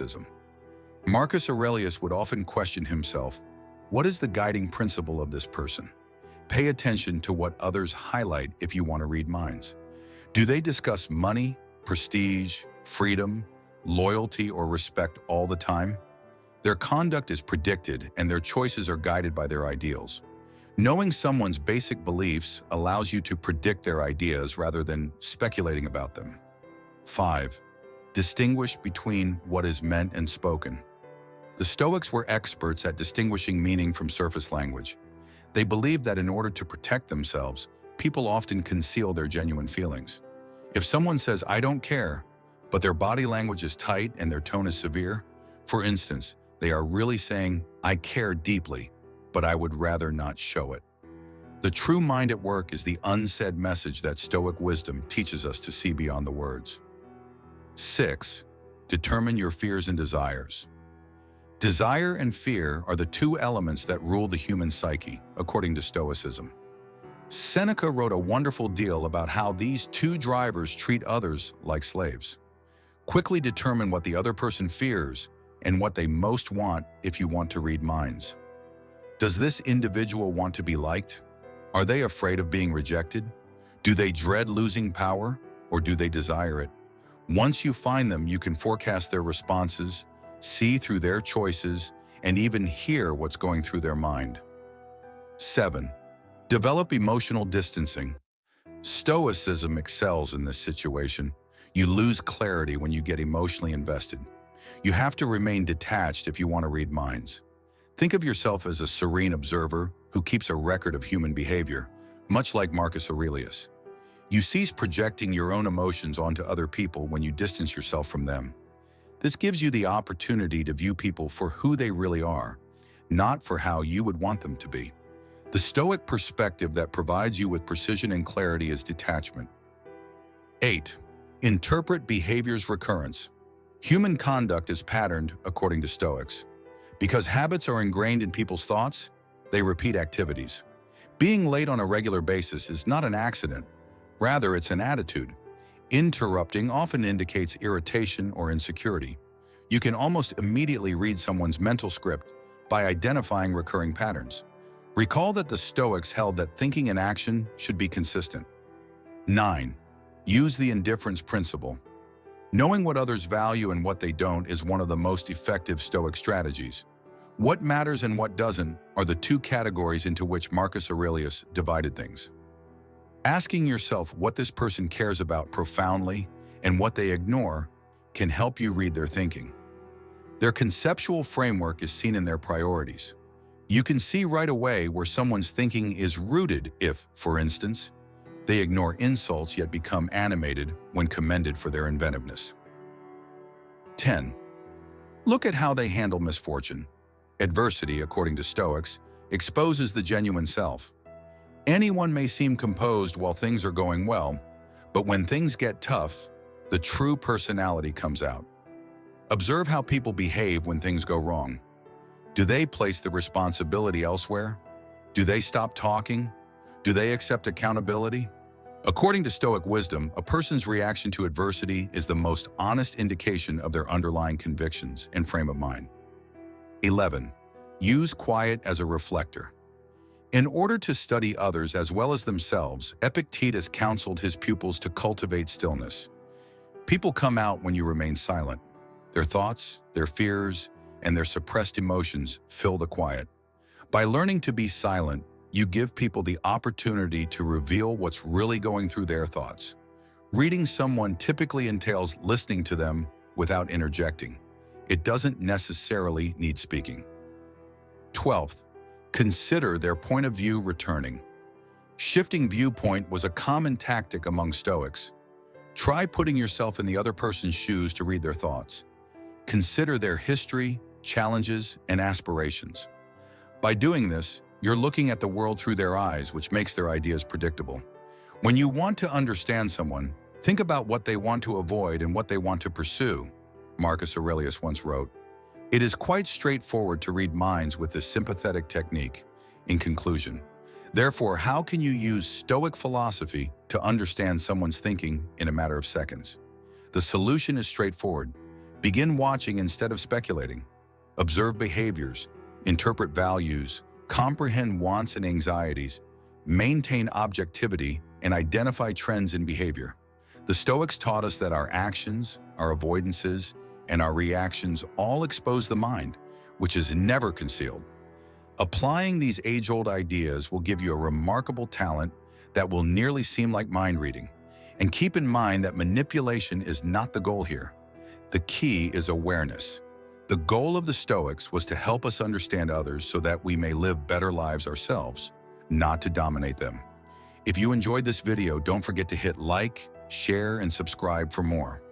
Stoicism. Marcus Aurelius would often question himself, what is the guiding principle of this person? Pay attention to what others highlight if you want to read minds. Do they discuss money, prestige, freedom, loyalty, or respect all the time? Their conduct is predicted and their choices are guided by their ideals. Knowing someone's basic beliefs allows you to predict their ideas rather than speculating about them. 5. Distinguish between what is meant and spoken. The Stoics were experts at distinguishing meaning from surface language. They believed that in order to protect themselves, people often conceal their genuine feelings. If someone says, "I don't care," but their body language is tight and their tone is severe, for instance, they are really saying, "I care deeply, but I would rather not show it." The true mind at work is the unsaid message that Stoic wisdom teaches us to see beyond the words. 6. Determine your fears and desires. Desire and fear are the two elements that rule the human psyche, according to Stoicism. Seneca wrote a wonderful deal about how these two drivers treat others like slaves. Quickly determine what the other person fears and what they most want if you want to read minds. Does this individual want to be liked? Are they afraid of being rejected? Do they dread losing power, or do they desire it? Once you find them, you can forecast their responses, see through their choices, and even hear what's going through their mind. 7. Develop emotional distancing. Stoicism excels in this situation. You lose clarity when you get emotionally invested. You have to remain detached if you want to read minds. Think of yourself as a serene observer who keeps a record of human behavior, much like Marcus Aurelius. You cease projecting your own emotions onto other people when you distance yourself from them. This gives you the opportunity to view people for who they really are, not for how you would want them to be. The Stoic perspective that provides you with precision and clarity is detachment. 8. Interpret behavior's recurrence. Human conduct is patterned, according to Stoics. Because habits are ingrained in people's thoughts, they repeat activities. Being late on a regular basis is not an accident. Rather, it's an attitude. Interrupting often indicates irritation or insecurity. You can almost immediately read someone's mental script by identifying recurring patterns. Recall that the Stoics held that thinking and action should be consistent. 9. Use the indifference principle. Knowing what others value and what they don't is one of the most effective Stoic strategies. What matters and what doesn't are the two categories into which Marcus Aurelius divided things. Asking yourself what this person cares about profoundly and what they ignore can help you read their thinking. Their conceptual framework is seen in their priorities. You can see right away where someone's thinking is rooted if, for instance, they ignore insults yet become animated when commended for their inventiveness. 10. Look at how they handle misfortune. Adversity, according to Stoics, exposes the genuine self. Anyone may seem composed while things are going well, but when things get tough, the true personality comes out. Observe how people behave when things go wrong. Do they place the responsibility elsewhere? Do they stop talking? Do they accept accountability? According to Stoic wisdom, a person's reaction to adversity is the most honest indication of their underlying convictions and frame of mind. 11. Use quiet as a reflector. In order to study others as well as themselves, Epictetus counseled his pupils to cultivate stillness. People come out when you remain silent. Their thoughts, their fears, and their suppressed emotions fill the quiet. By learning to be silent, you give people the opportunity to reveal what's really going through their thoughts. Reading someone typically entails listening to them without interjecting. It doesn't necessarily need speaking. 12th, consider their point of view returning. Shifting viewpoint was a common tactic among Stoics. Try putting yourself in the other person's shoes to read their thoughts. Consider their history, challenges, and aspirations. By doing this, you're looking at the world through their eyes, which makes their ideas predictable. When you want to understand someone, think about what they want to avoid and what they want to pursue, Marcus Aurelius once wrote. It is quite straightforward to read minds with this sympathetic technique. In conclusion, therefore, how can you use Stoic philosophy to understand someone's thinking in a matter of seconds? The solution is straightforward. Begin watching instead of speculating. Observe behaviors, interpret values, comprehend wants and anxieties, maintain objectivity, and identify trends in behavior. The Stoics taught us that our actions, our avoidances, and our reactions all expose the mind, which is never concealed. Applying these age-old ideas will give you a remarkable talent that will nearly seem like mind reading. And keep in mind that manipulation is not the goal here. The key is awareness. The goal of the Stoics was to help us understand others so that we may live better lives ourselves, not to dominate them. If you enjoyed this video, don't forget to hit like, share, and subscribe for more.